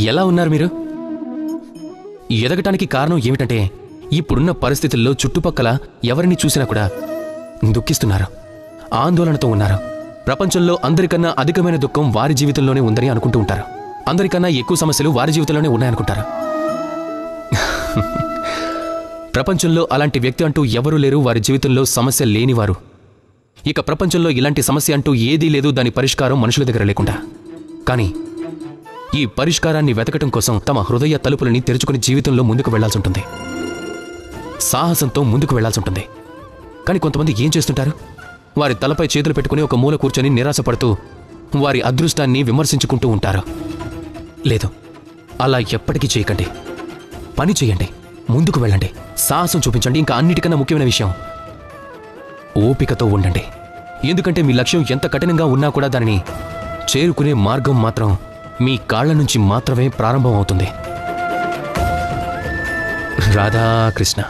ఎలా ఉన్నారు మీరు? ఎదగటానికి కారణం ఏమిటంటే ఇప్పుడున్న పరిస్థితుల్లో చుట్టుపక్కల ఎవరిని చూసినా కూడా దుఃఖిస్తున్నారు, ఆందోళనతో ఉన్నారు. ప్రపంచంలో అందరికన్నా అధికమైన దుఃఖం వారి జీవితంలోనే ఉందని అనుకుంటూ ఉంటారు. అందరికన్నా ఎక్కువ సమస్యలు వారి జీవితంలోనే ఉన్నాయనుకుంటారు. ప్రపంచంలో అలాంటి వ్యక్తి అంటూ ఎవరూ లేరు, వారి జీవితంలో సమస్య లేనివారు. ఇక ప్రపంచంలో ఇలాంటి సమస్య అంటూ ఏదీ లేదు, దాని పరిష్కారం మనుషుల దగ్గర లేకుండా. కానీ ఈ పరిష్కారాన్ని వెతకటం కోసం తమ హృదయ తలుపులని తెరుచుకుని జీవితంలో ముందుకు వెళ్లాల్సి ఉంటుంది, సాహసంతో ముందుకు వెళ్లాల్సి ఉంటుంది. కానీ కొంతమంది ఏం చేస్తుంటారు? వారి తలపై చేతులు పెట్టుకుని ఒక మూల కూర్చొని నిరాశపడుతూ వారి అదృష్టాన్ని విమర్శించుకుంటూ ఉంటారు. లేదు, అలా ఎప్పటికీ చేయకండి. పని చేయండి, ముందుకు వెళ్ళండి, సాహసం చూపించండి. ఇంకా అన్నిటికన్నా ముఖ్యమైన విషయం ఓపికతో ఉండండి. ఎందుకంటే మీ లక్ష్యం ఎంత కఠినంగా ఉన్నా కూడా దానిని చేరుకునే మార్గం మాత్రం మీ కాళ్ల నుంచి మాత్రమే ప్రారంభం అవుతుంది. రాధాకృష్ణ.